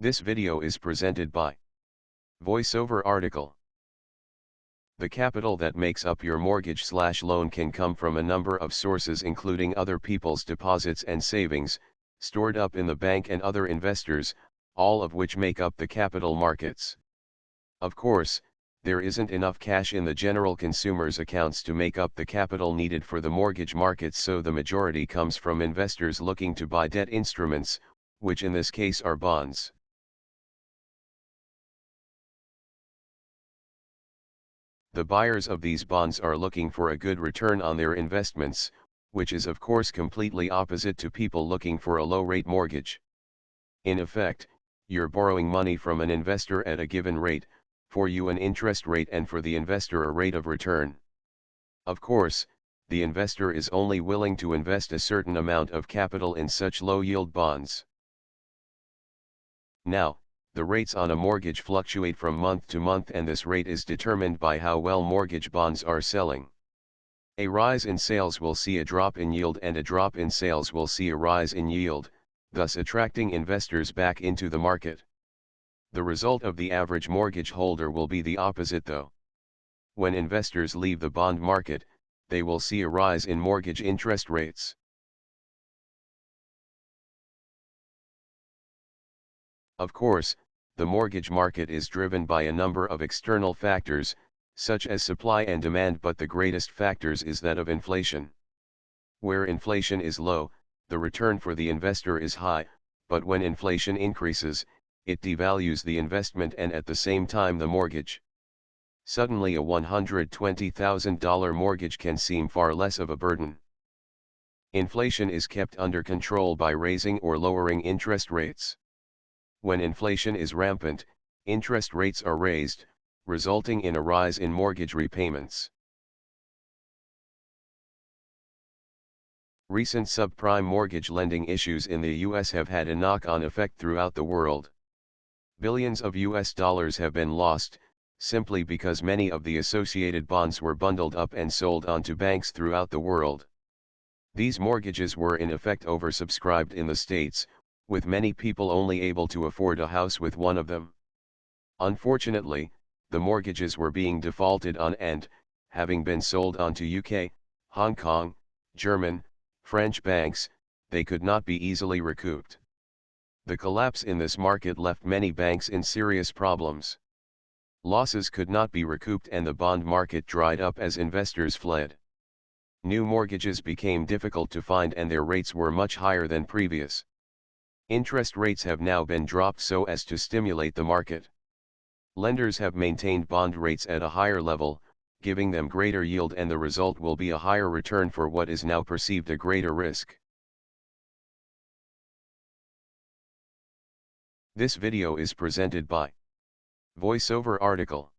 This video is presented by VoiceOver Article. The capital that makes up your mortgage/loan can come from a number of sources, including other people's deposits and savings, stored up in the bank, and other investors, all of which make up the capital markets. Of course, there isn't enough cash in the general consumer's accounts to make up the capital needed for the mortgage markets, so the majority comes from investors looking to buy debt instruments, which in this case are bonds. The buyers of these bonds are looking for a good return on their investments, which is of course completely opposite to people looking for a low-rate mortgage. In effect, you're borrowing money from an investor at a given rate, for you an interest rate and for the investor a rate of return. Of course, the investor is only willing to invest a certain amount of capital in such low-yield bonds. Now, the rates on a mortgage fluctuate from month to month, and this rate is determined by how well mortgage bonds are selling. A rise in sales will see a drop in yield, and a drop in sales will see a rise in yield, thus attracting investors back into the market. The result of the average mortgage holder will be the opposite though. When investors leave the bond market, they will see a rise in mortgage interest rates. Of course, the mortgage market is driven by a number of external factors, such as supply and demand, but the greatest factors is that of inflation. Where inflation is low, the return for the investor is high, but when inflation increases, it devalues the investment and at the same time the mortgage. Suddenly a $120,000 mortgage can seem far less of a burden. Inflation is kept under control by raising or lowering interest rates. When inflation is rampant, interest rates are raised, resulting in a rise in mortgage repayments. Recent subprime mortgage lending issues in the US have had a knock-on effect throughout the world. Billions of US dollars have been lost, simply because many of the associated bonds were bundled up and sold onto banks throughout the world. These mortgages were in effect oversubscribed in the States, with many people only able to afford a house with one of them. Unfortunately, the mortgages were being defaulted on and, having been sold onto UK, Hong Kong, German, French banks, they could not be easily recouped. The collapse in this market left many banks in serious problems. Losses could not be recouped and the bond market dried up as investors fled. New mortgages became difficult to find and their rates were much higher than previous. Interest rates have now been dropped so as to stimulate the market. Lenders have maintained bond rates at a higher level, giving them greater yield, and the result will be a higher return for what is now perceived a greater risk. This video is presented by VoiceOver Article.